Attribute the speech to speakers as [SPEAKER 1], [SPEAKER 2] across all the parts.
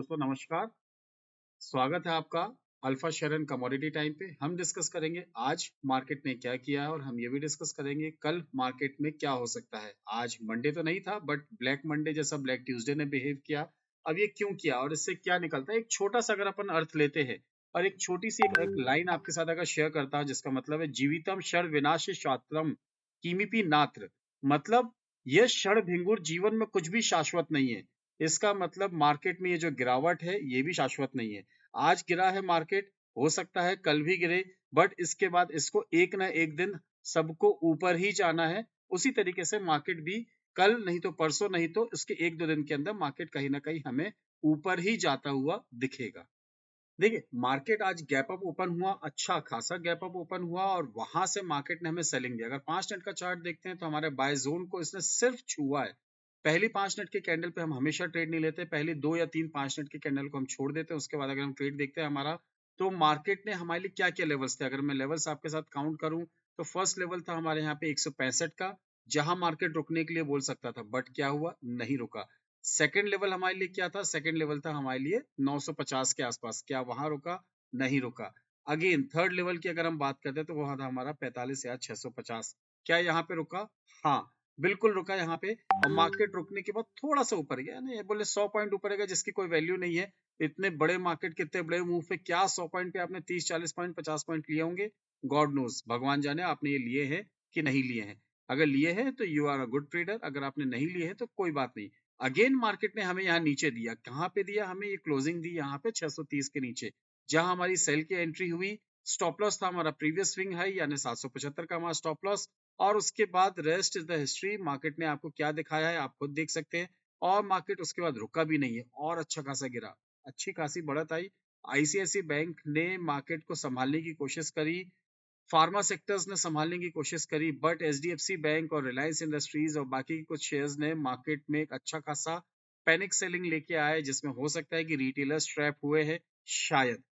[SPEAKER 1] दोस्तों नमस्कार। स्वागत है आपका alpha share and commodity time पे। हम डिस्कस करेंगे आज मार्केट ने क्या किया है और हम ये भी डिस्कस करेंगे कल मार्केट में क्या हो सकता है। आज मंडे तो नहीं था बट ब्लैक मंडे जैसा ब्लैक ट्यूसडे ने बिहेव किया। अब ये क्यों किया और इससे क्या निकलता है, एक छोटा सा अगर अपन अर्थ लेते हैं और एक छोटी सी एक लाइन आपके साथ अगर शेयर करता हूं जिसका मतलब है जीवितम क्षण विनाश शास्त्रम किमिपि नात्र। मतलब यह क्षण भिंगुर जीवन में कुछ भी शाश्वत नहीं है। इसका मतलब मार्केट में ये जो गिरावट है ये भी शाश्वत नहीं है। आज गिरा है मार्केट, हो सकता है कल भी गिरे, बट इसके बाद इसको एक ना एक दिन सबको ऊपर ही जाना है। उसी तरीके से मार्केट भी कल नहीं तो परसों नहीं तो इसके एक दो दिन के अंदर मार्केट कहीं ना कहीं हमें ऊपर ही जाता हुआ दिखेगा। देखिए मार्केट आज गैप अप ओपन हुआ, अच्छा खासा गैप अप ओपन हुआ और वहां से मार्केट ने हमें सेलिंग दिया। अगर 5 मिनट का चार्ट देखते हैं तो हमारे बाय जोन को इसने सिर्फ छुआ है। पहली 5 मिनट के कैंडल पे हम हमेशा ट्रेड नहीं लेते, पहली 2 या 3 5 मिनट के कैंडल को हम छोड़ देते हैं। उसके बाद अगर हम ट्रेड देखते हैं हमारा, तो मार्केट ने हमारे लिए क्या क्या लेवल्स थे। अगर मैं लेवल्स आपके साथ काउंट करूं तो फर्स्ट लेवल था हमारे यहाँ पे 165 का, जहां मार्केट रुकने के लिए बोल सकता था बट क्या हुआ, नहीं रुका। सेकंड लेवल हमारे लिए क्या था, सेकंड लेवल था हमारे लिए 950 के आसपास, क्या वहां रुका, नहीं रुका। अगेन थर्ड लेवल की अगर हम बात करते हैं तो वहां था हमारा 45,650, क्या यहाँ पे रुका, हाँ बिल्कुल रुका यहाँ पे। और मार्केट रुकने के बाद थोड़ा सा ऊपर गया, नहीं बोले 100 पॉइंट ऊपर गया जिसकी कोई वैल्यू नहीं है। इतने बड़े मार्केट कितने बड़े मूव पे क्या 100 पॉइंट पे आपने 30 40 पॉइंट 50 पॉइंट लिए होंगे, गॉड नोज, भगवान जाने आपने ये लिए हैं कि नहीं लिए हैं। अगर लिए हैं तो you are a good trader, अगर आपने नहीं लिए हैं तो कोई बात नहीं। अगेन मार्केट ने हमें यहाँ नीचे दिया, कहाँ पे दिया हमें, ये क्लोजिंग दी यहाँ पे 630 के नीचे, जहां हमारी सेल की एंट्री हुई। स्टॉप लॉस था हमारा प्रीवियस स्विंग हाई यानी 775 का हमारा स्टॉप लॉस। और उसके बाद rest is the history, market ने आपको क्या दिखाया है आप खुद देख सकते हैं। और मार्केट उसके बाद रुका भी नहीं है और अच्छा खासा गिरा, अच्छी खासी बढ़त आई। आईसीआईसी बैंक ने मार्केट को संभालने की कोशिश करी, फार्मा सेक्टर्स ने संभालने की कोशिश करी, बट एचडीएफसी बैंक और रिलायंस इंडस्ट्रीज और बाकी कुछ शेयर्स ने मार्केट में एक अच्छा खासा पैनिक सेलिंग लेके आए, जिसमें हो सकता है कि रिटेलर्स ट्रैप हुए हैं शायद,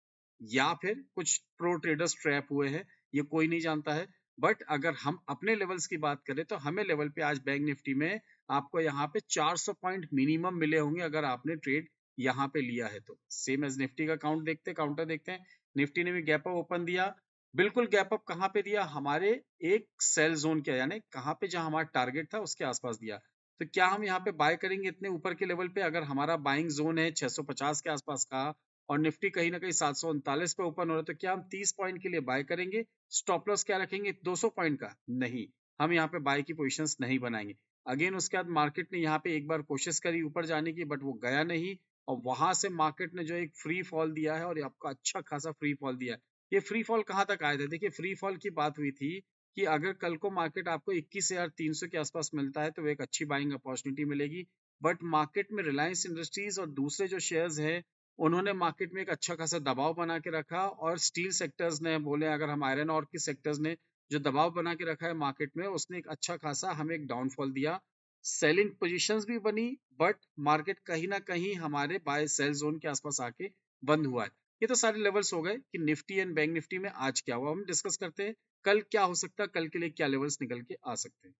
[SPEAKER 1] या फिर कुछ प्रो ट्रेडर्स ट्रैप हुए हैं, ये कोई नहीं जानता है। बट अगर हम अपने लेवल्स की बात करें तो हमें लेवल पे आज बैंक निफ्टी में आपको यहाँ पे 400 पॉइंट मिनिमम मिले होंगे अगर आपने ट्रेड यहाँ पे लिया है तो। सेम एज निफ्टी का काउंटर देखते हैं। निफ्टी ने भी गैप अप ओपन दिया, बिल्कुल गैप अप कहाँ पे दिया, हमारे एक सेल जोन के यानी कहाँ पे जहां हमारा टारगेट था उसके आसपास दिया। तो क्या हम यहाँ पे बाय करेंगे इतने ऊपर के लेवल पे, अगर हमारा बाइंग जोन है 650 के आसपास का और निफ्टी कहीं ना कहीं 739 पे ओपन हो रहा है, तो क्या हम 30 पॉइंट के लिए बाय करेंगे। स्टॉप लॉस क्या रखेंगे 200 पॉइंट का, नहीं, हम यहाँ पे बाय की पोजिशन नहीं बनाएंगे। अगेन उसके बाद मार्केट ने यहाँ पे एक बार कोशिश करी ऊपर जाने की बट वो गया नहीं, और वहां से मार्केट ने जो एक फ्री फॉल दिया है और ये आपका अच्छा खासा फ्री फॉल दिया है। ये फ्री फॉल कहाँ तक आए थे, देखिए फ्री फॉल की बात हुई थी कि अगर कल को मार्केट आपको 21,300 के आसपास मिलता है तो एक अच्छी बाइंग अपॉर्चुनिटी मिलेगी। बट मार्केट में रिलायंस इंडस्ट्रीज और दूसरे जो शेयर्स हैं उन्होंने मार्केट में एक अच्छा खासा दबाव बना के रखा, और स्टील सेक्टर्स ने बोले अगर हम आयरन और की सेक्टर्स ने जो दबाव बना के रखा है मार्केट में, उसने एक अच्छा खासा हमें एक डाउनफॉल दिया। सेलिंग पोजीशंस भी बनी बट मार्केट कहीं ना कहीं हमारे बाय सेल जोन के आसपास आके बंद हुआ है। ये तो सारे लेवल्स हो गए कि निफ्टी एंड बैंक निफ्टी में आज क्या हुआ। हम डिस्कस करते हैं कल क्या हो सकता है, कल के लिए क्या लेवल्स निकल के आ सकते हैं।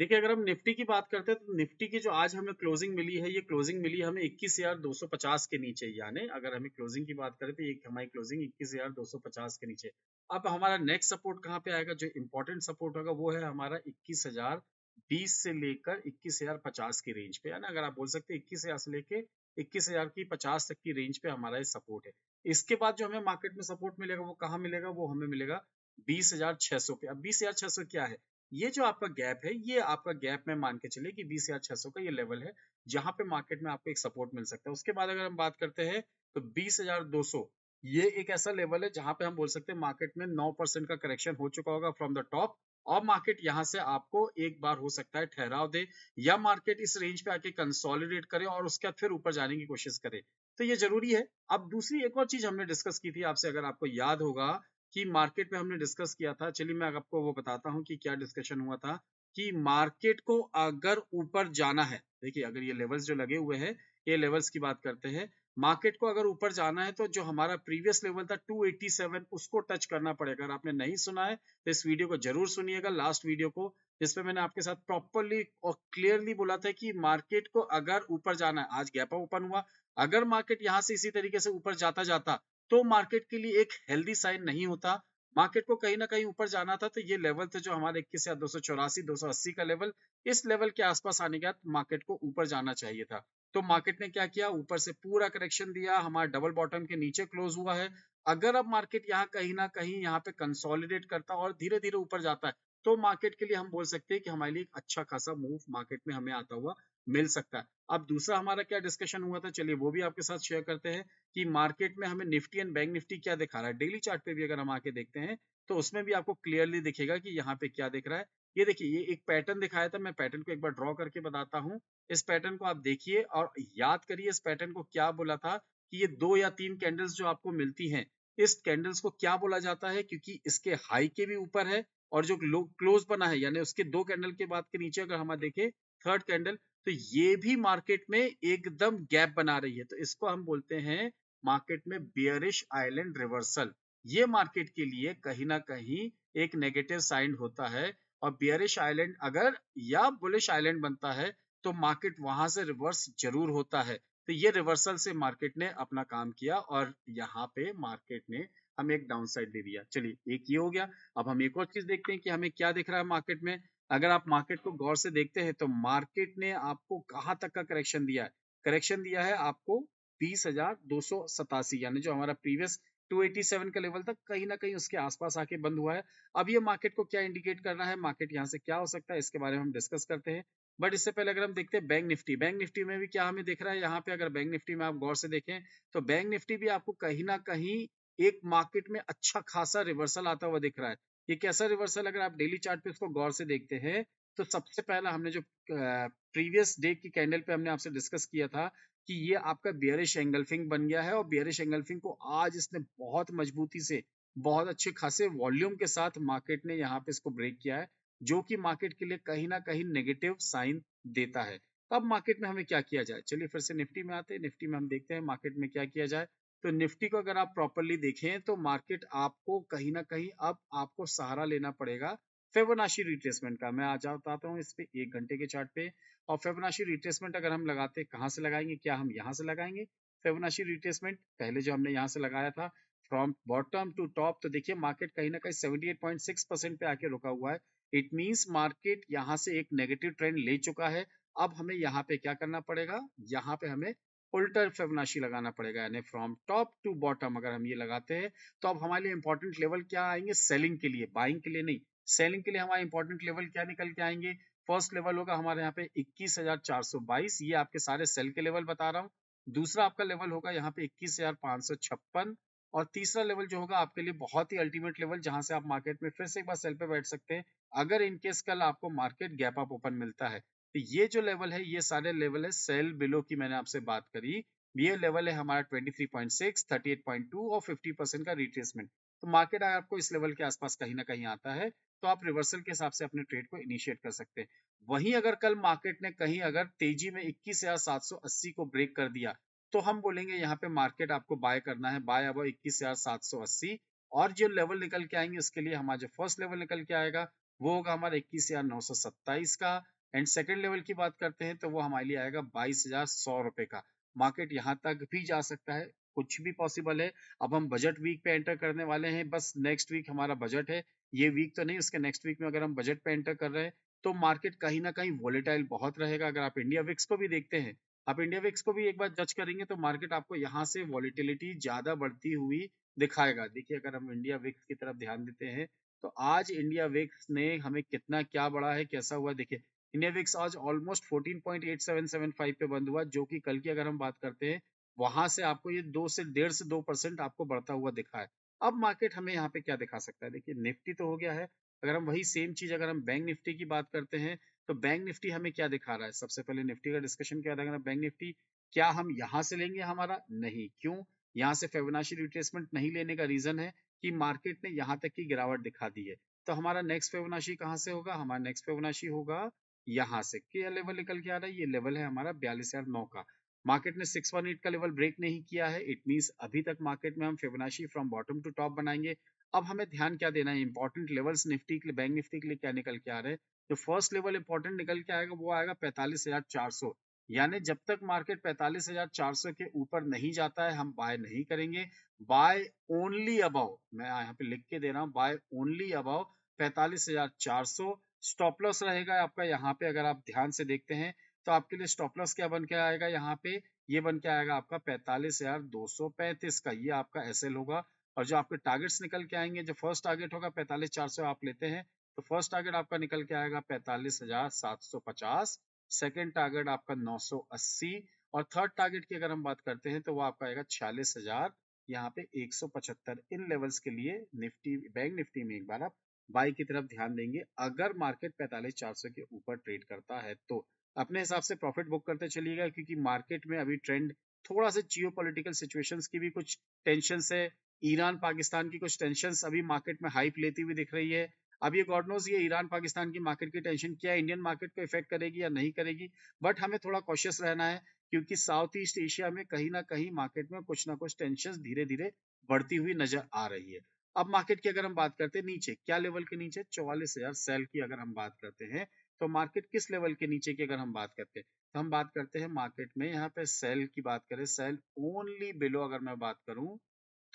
[SPEAKER 1] देखिए अगर हम निफ्टी की बात करते हैं तो निफ्टी की जो आज हमें क्लोजिंग मिली है, ये क्लोजिंग मिली हमें 21,250 के नीचे, यानी अगर हमें क्लोजिंग की बात करें तो ये हमारी क्लोजिंग 21,250 के नीचे। अब हमारा नेक्स्ट सपोर्ट कहाँ पे आएगा, जो इंपॉर्टेंट सपोर्ट होगा वो है हमारा 21,020 से लेकर 21,050 की रेंज पे, है ना। अगर आप बोल सकते हैं 21,000 से लेके 21,000 की 50 तक की रेंज पे हमारा ये सपोर्ट है। इसके बाद जो हमें मार्केट में सपोर्ट मिलेगा वो कहाँ मिलेगा, वो हमें मिलेगा 20,600 पे। अब 20,600 क्या है, ये जो आपका गैप है, ये आपका गैप में मान के चलिए कि 20,600 का ये लेवल है जहां पे मार्केट में आपको एक सपोर्ट मिल सकता है। उसके बाद अगर हम बात करते हैं तो 20,200, ये एक ऐसा लेवल है जहां पे हम बोल सकते हैं मार्केट में 9% का करेक्शन हो चुका होगा फ्रॉम द टॉप, और मार्केट यहां से आपको एक बार हो सकता है ठहराव दे, या मार्केट इस रेंज पे आके कंसोलिडेट करे और उसके बाद फिर ऊपर जाने की कोशिश करे, तो ये जरूरी है। अब दूसरी एक और चीज हमने डिस्कस की थी आपसे, अगर आपको याद होगा कि मार्केट में हमने डिस्कस किया था, चलिए मैं आपको वो बताता हूँ कि क्या डिस्कशन हुआ था। कि मार्केट को अगर ऊपर जाना है, देखिए अगर ये लेवल्स जो लगे हुए हैं, ये लेवल्स की बात करते हैं, मार्केट को अगर ऊपर जाना है तो जो हमारा प्रीवियस लेवल था 287 उसको टच करना पड़ेगा। अगर आपने नहीं सुना है तो इस वीडियो को जरूर सुनिएगा, लास्ट वीडियो को, जिसपे मैंने आपके साथ प्रॉपरली और क्लियरली बोला था कि मार्केट को अगर ऊपर जाना है, आज गैप अप ओपन हुआ अगर मार्केट यहाँ से इसी तरीके से ऊपर जाता जाता तो मार्केट के लिए एक हेल्दी साइन नहीं होता। मार्केट को कहीं ना कहीं ऊपर जाना था, तो ये लेवल थे जो हमारे 21,284 280 का लेवल, इस लेवल के आसपास आने के बाद मार्केट को ऊपर जाना चाहिए था। तो मार्केट ने क्या किया, ऊपर से पूरा करेक्शन दिया, हमारा डबल बॉटम के नीचे क्लोज हुआ है। अगर अब मार्केट यहाँ कहीं ना कहीं यहाँ पे कंसोलिडेट करता और धीरे धीरे ऊपर जाता है, तो मार्केट के लिए हम बोल सकते हैं कि हमारे लिए एक अच्छा खासा मूव मार्केट में हमें आता हुआ मिल सकता है। अब दूसरा हमारा क्या डिस्कशन हुआ था, चलिए वो भी आपके साथ शेयर करते हैं कि मार्केट में हमें निफ्टी एंड बैंक निफ्टी क्या दिखा रहा है। डेली चार्ट पे भी अगर हम आके देखते हैं तो उसमें भी आपको क्लियरली दिखेगा कि यहाँ पे क्या दिख रहा है। ये देखिए, ये एक पैटर्न दिखाया था, मैं पैटर्न को एक बार ड्रॉ करके बताता हूँ। इस पैटर्न को आप देखिए और याद करिए इस पैटर्न को क्या बोला था, कि ये 2 या 3 कैंडल्स जो आपको मिलती हैं, इस कैंडल्स को क्या बोला जाता है, क्योंकि इसके हाई के भी ऊपर है और जो लो क्लोज बना है, यानी उसके 2 कैंडल के बाद के नीचे अगर हम देखें थर्ड कैंडल, तो ये भी मार्केट में एकदम गैप बना रही है। तो इसको हम बोलते हैं मार्केट में बियरिश आइलैंड रिवर्सल। ये मार्केट के लिए कहीं ना कहीं एक नेगेटिव साइन होता है, और बियरिश आइलैंड अगर या बुलिश आइलैंड बनता है तो मार्केट वहां से रिवर्स जरूर होता है। तो ये रिवर्सल से मार्केट ने अपना काम किया और यहाँ पे मार्केट ने हमें एक डाउन साइड दे दिया। चलिए एक ये हो गया। अब हम एक और चीज देखते हैं कि हमें क्या दिख रहा है मार्केट में। अगर आप मार्केट को गौर से देखते हैं तो मार्केट ने आपको कहाँ तक का करेक्शन दिया है। करेक्शन दिया है आपको 20,287, यानी जो हमारा प्रीवियस 287 का लेवल था, कहीं ना कहीं उसके आसपास आके बंद हुआ है। अब ये मार्केट को क्या इंडिकेट कर रहा है, मार्केट यहाँ से क्या हो सकता है, इसके बारे में हम डिस्कस करते हैं। बट इससे पहले अगर हम देखते हैं बैंक निफ्टी, बैंक निफ्टी में भी क्या हमें दिख रहा है यहाँ पे। अगर बैंक निफ्टी में आप गौर से देखें तो बैंक निफ्टी भी आपको कहीं ना कहीं एक मार्केट में अच्छा खासा रिवर्सल आता हुआ दिख रहा है। ये कैसा रिवर्सल, अगर आप डेली चार्ट पे इसको गौर से देखते हैं तो सबसे पहला हमने जो प्रीवियस डे की कैंडल पे हमने आपसे डिस्कस किया था कि ये आपका बियरिश एंगल्फिंग बन गया है, और बियरिश एंगल्फिंग को आज इसने बहुत मजबूती से, बहुत अच्छे खासे वॉल्यूम के साथ मार्केट ने यहाँ पे इसको ब्रेक किया है, जो कि मार्केट के लिए कहीं ना कहीं नेगेटिव साइन देता है। तो अब मार्केट में हमें क्या किया जाए, चलिए फिर से निफ्टी में आते हैं। निफ्टी में हम देखते हैं मार्केट में क्या किया जाए। तो निफ्टी को अगर आप प्रॉपरली देखें तो मार्केट आपको कहीं ना कहीं अब आपको सहारा लेना पड़ेगा फिबोनाची रिट्रेसमेंट का। मैं आ जाता हूँ इस पे 1 घंटे के चार्ट पे। और फिबोनाची रिट्रेसमेंट अगर हम लगाते हैं, कहाँ से लगाएंगे, क्या हम यहाँ से लगाएंगे फिबोनाची रिट्रेसमेंट, पहले जो हमने यहाँ से लगाया था फ्रॉम बॉटम टू टॉप, तो देखिए मार्केट कहीं ना कहीं 78.6% पे आके रुका हुआ है। इट मींस मार्केट यहाँ से एक नेगेटिव ट्रेंड ले चुका है। अब हमें यहाँ पे क्या करना पड़ेगा, यहाँ पे हमें उल्टा फिबोनाची लगाना पड़ेगा, यानी फ्रॉम टॉप टू बॉटम अगर हम ये लगाते हैं तो अब हमारे लिए इंपॉर्टेंट लेवल क्या आएंगे, सेलिंग के लिए, बाइंग के लिए नहीं। सेलिंग के लिए हमारे इंपॉर्टेंट लेवल क्या निकल के आएंगे, फर्स्ट लेवल होगा हमारे यहाँ पे 21,422, ये आपके सारे सेल के लेवल बता रहा हूँ। दूसरा आपका लेवल होगा यहाँ पे 21,556, और तीसरा लेवल जो होगा आपके लिए बहुत ही अल्टीमेट लेवल, जहां से आप मार्केट में फिर से एक बार सेल पे बैठ सकते हैं अगर इनकेस कल आपको मार्केट गैप अप ओपन मिलता है। तो ये जो लेवल है, ये सारे लेवल है सेल बिलो की मैंने आपसे बात करी। ये लेवल है हमारा 23.6, 38.2 और 50% का रिट्रेसमेंट। तो मार्केट अगर आपको इस लेवल के आसपास कहीं ना कहीं आता है तो आप रिवर्सल के हिसाब से अपने ट्रेड को इनिशिएट कर सकते हैं। वहीं अगर कल मार्केट ने कहीं अगर तेजी में 21,780 को ब्रेक कर दिया तो हम बोलेंगे यहाँ पे मार्केट आपको बाय करना है, बाय अब 21,780। और जो लेवल निकल के आएंगे उसके लिए हमारा जो फर्स्ट लेवल निकल के आएगा वो होगा हमारा 21,927 का। एंड सेकंड लेवल की बात करते हैं तो वो हमारे लिए आएगा 22,100 रुपए का। मार्केट यहाँ तक भी जा सकता है, कुछ भी पॉसिबल है। अब हम बजट वीक पे एंटर करने वाले हैं, बस नेक्स्ट वीक हमारा बजट है, ये वीक तो नहीं, उसके नेक्स्ट वीक में अगर हम बजट पे एंटर कर रहे हैं तो मार्केट कहीं ना कहीं वोलेटाइल बहुत रहेगा। अगर आप इंडिया विक्स को भी देखते हैं, आप इंडिया विक्स को भी एक बार जज करेंगे तो मार्केट आपको यहाँ से वॉलिटिलिटी ज्यादा बढ़ती हुई दिखाएगा। देखिए अगर हम इंडिया विक्स की तरफ ध्यान देते हैं तो आज इंडिया विक्स ने हमें कितना क्या बढ़ा है, कैसा हुआ, देखिए इंडिया विक्स आज ऑलमोस्ट 14.8775 पे बंद हुआ, जो कि कल की अगर हम बात करते हैं वहां से आपको ये 1.5 से 2% आपको बढ़ता हुआ दिखा है। अब मार्केट हमें यहाँ पे क्या दिखा सकता है, देखिए निफ्टी तो हो गया है। अगर हम वही सेम चीज अगर हम बैंक निफ्टी की बात करते हैं तो बैंक निफ्टी हमें क्या दिखा रहा है, सबसे पहले निफ्टी का डिस्कशन क्या था। बैंक निफ्टी क्या हम यहाँ से लेंगे, हमारा नहीं, क्यों, यहाँ से फिबोनाची रिट्रेसमेंट नहीं लेने का रीजन है कि मार्केट ने यहाँ तक की गिरावट दिखा दी है। तो हमारा नेक्स्ट फिबोनाची कहाँ से होगा, हमारा नेक्स्ट फिबोनाची होगा यहाँ से। क्या लेवल निकल के आ रहा है, ये लेवल है हमारा 42,009 का। मार्केट ने 618 का लेवल ब्रेक नहीं किया है, इट मींस अभी तक मार्केट में हम Fibonacci from bottom to top बनाएंगे। अब हमें ध्यान क्या देना है, इंपॉर्टेंट लेवल्स निफ्टी के लिए, बैंक निफ्टी के लिए क्या निकल के आ रहे हैं। जो फर्स्ट लेवल इंपॉर्टेंट निकल के आएगा वो आएगा 45,400। यानी जब तक मार्केट 45,400 के ऊपर नहीं जाता है हम बाय नहीं करेंगे। बाय ओनली अबाउ, मैं यहाँ पे लिख के दे रहा हूँ, buy only above 45,400। Stop loss रहेगा आपका यहाँ पे, अगर आप ध्यान से देखते हैं तो आपके लिए स्टॉप लॉस क्या बन के आएगा यहाँ पे, ये बन के आएगा आपका 45,235 का, ये आपका एसएल होगा। और जो आपके टारगेट्स निकल के आएंगे, जो फर्स्ट टारगेट होगा 45,400 आप लेते हैं तो फर्स्ट टारगेट आपका निकल के आएगा 45,750, सेकेंड टारगेट आपका 980, और थर्ड टारगेट की अगर हम बात करते हैं तो वो आपका आएगा 46,000 यहाँ पे 175। इन लेवल्स के लिए निफ्टी, बैंक निफ्टी में एक बार आप बाई की तरफ ध्यान देंगे। अगर मार्केट 45,400 के ऊपर ट्रेड करता है तो अपने हिसाब से प्रॉफिट बुक करते चलिएगा, क्योंकि मार्केट में अभी ट्रेंड थोड़ा सा जियो पॉलिटिकल सिचुएशंस की भी कुछ टेंशन है, ईरान पाकिस्तान की कुछ टेंशंस अभी मार्केट में हाइप लेती हुई दिख रही है। अब ये गॉड नोज ये ईरान पाकिस्तान की मार्केट की टेंशन क्या इंडियन मार्केट को इफेक्ट करेगी या नहीं करेगी, बट हमें थोड़ा कॉशियस रहना है, क्योंकि साउथ ईस्ट एशिया में कहीं ना कहीं मार्केट में कुछ ना कुछ टेंशन धीरे धीरे बढ़ती हुई नजर आ रही है। अब मार्केट की अगर हम बात करते हैं नीचे, क्या लेवल के नीचे, 44,000 सेल की अगर हम बात करते हैं तो मार्केट किस लेवल के नीचे की अगर हम बात करते हैं तो हम बात करते हैं मार्केट में यहाँ पे सेल की बात करें, सेल ओनली बिलो अगर मैं बात करूं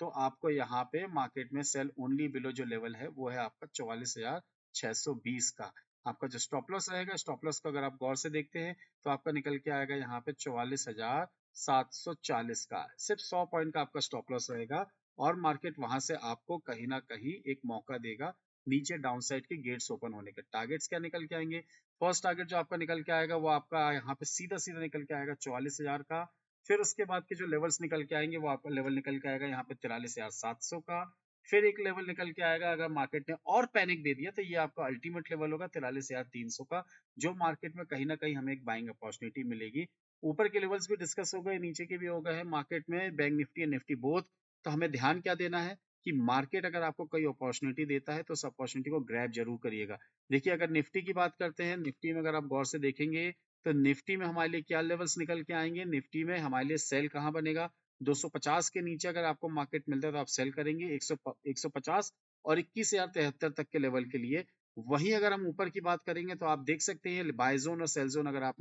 [SPEAKER 1] तो आपको यहाँ पे मार्केट में सेल ओनली बिलो जो लेवल है वो है आपका 44,620 का। आपका जो स्टॉप लॉस रहेगा, स्टॉप लॉस को अगर आप गौर से देखते हैं तो आपका निकल के आएगा यहाँ पे 44,740 का। सिर्फ 100 पॉइंट का आपका स्टॉप लॉस रहेगा और मार्केट वहां से आपको कहीं ना कहीं एक मौका देगा नीचे डाउन साइड के गेट्स ओपन होने के। टारगेट्स क्या निकल के आएंगे, फर्स्ट टारगेट जो आपका निकल के आएगा वो आपका यहाँ पे सीधा सीधा निकल के आएगा 44,000 का। फिर उसके बाद के जो लेवल्स निकल के आएंगे वो आपका लेवल निकल के आएगा यहाँ पे 43,700 का। फिर एक लेवल निकल के आएगा अगर मार्केट ने और पैनिक दे दिया तो ये आपका अल्टीमेट लेवल होगा 43,300 का, जो मार्केट में कहीं ना कहीं हमें एक बाइंग अपॉर्चुनिटी मिलेगी। ऊपर के लेवल्स भी डिस्कस हो गए, नीचे के भी हो गए हैं मार्केट में, bank Nifty and Nifty both. तो हमें ध्यान क्या देना है कि मार्केट अगर आपको कोई अपॉर्चुनिटी देता है तो उस अपॉर्चुनिटी को ग्रैब जरूर करिएगा। देखिए अगर निफ्टी की बात करते हैं, निफ्टी में अगर आप गौर से देखेंगे तो निफ्टी में हमारे लिए क्या लेवल्स निकल के आएंगे, निफ्टी में हमारे लिए सेल कहाँ बनेगा, 250 के नीचे अगर आपको मार्केट मिलता है तो आप सेल करेंगे 150 और 21,073 तक के लेवल के लिए। वहीं अगर हम ऊपर की बात करेंगे तो आप देख सकते हैं बाय जोन और सेल जोन अगर आप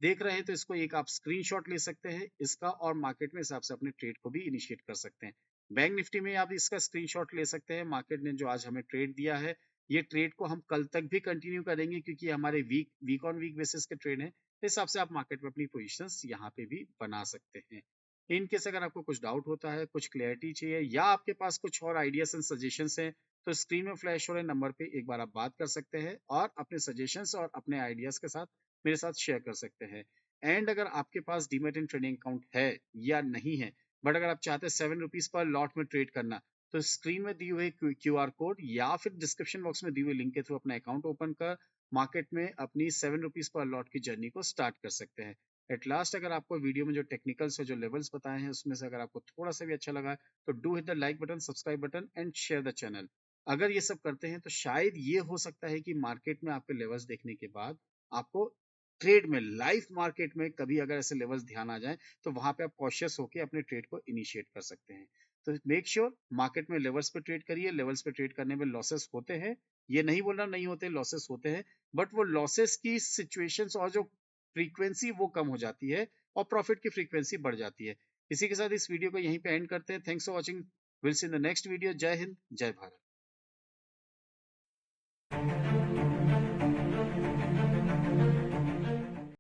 [SPEAKER 1] देख रहे हैं तो इसको एक आप स्क्रीनशॉट ले सकते हैं इसका और मार्केट में हिसाब से अपने ट्रेड को भी इनिशिएट कर सकते हैं। बैंक निफ्टी में आप इसका स्क्रीनशॉट ले सकते हैं, मार्केट ने जो आज हमें ट्रेड दिया है ये ट्रेड को हम कल तक भी कंटिन्यू करेंगे, क्योंकि हमारे वीक ऑन वीक बेसिस के ट्रेड है, इस हिसाब से आप मार्केट में अपनी पोजीशंस यहाँ पे भी बना सकते हैं। इन केस अगर आपको कुछ डाउट होता है, कुछ क्लैरिटी चाहिए या आपके पास कुछ और आइडियाज एंड सजेशंस हैं तो स्क्रीन में फ्लैश हो रहे नंबर पे एक बार आप बात कर सकते हैं और अपने सजेशंस और अपने आइडियाज के साथ मेरे साथ शेयर कर सकते हैं। एंड अगर आपके पास डीमैट एंड ट्रेडिंग अकाउंट है या नहीं है, बट अगर आप चाहते हैं 7 रुपीज पर लॉट में ट्रेड करना, तो स्क्रीन में दिए हुए QR कोड या फिर डिस्क्रिप्शन बॉक्स में दिए हुए लिंक के थ्रू अपना अकाउंट ओपन कर मार्केट में अपनी 7 रुपीज पर लॉट की जर्नी को स्टार्ट कर सकते हैं। एट लास्ट अगर आपको वीडियो में जो टेक्निकल्स और जो लेवल्स बताए हैं उसमें से अगर आपको थोड़ा सा भी अच्छा लगा है तो do hit the like button, subscribe button and share the channel. अगर ये सब करते हैं तो शायद ये हो सकता है कि मार्केट में आपके लेवल्स देखने के बाद आपको ट्रेड में, लाइव मार्केट में कभी अगर ऐसे लेवल्स ध्यान आ जाए तो वहां पे आप कॉशियस होकर अपने ट्रेड को इनिशिएट कर सकते हैं। तो मेक श्योर मार्केट में लेवल्स पे ट्रेड करिए। लेवल्स पे ट्रेड करने में लॉसेस होते हैं, ये नहीं बोल रहा नहीं होते, लॉसेस होते हैं, बट वो लॉसेस की सिचुएशंस और जो फ्रीक्वेंसी वो कम हो जाती है और प्रॉफिट की फ्रीक्वेंसी बढ़ जाती है। इसी के साथ इस वीडियो को यहीं पे एंड करते हैं। Thanks for watching, will see in the next video. जय हिंद, जय भारत।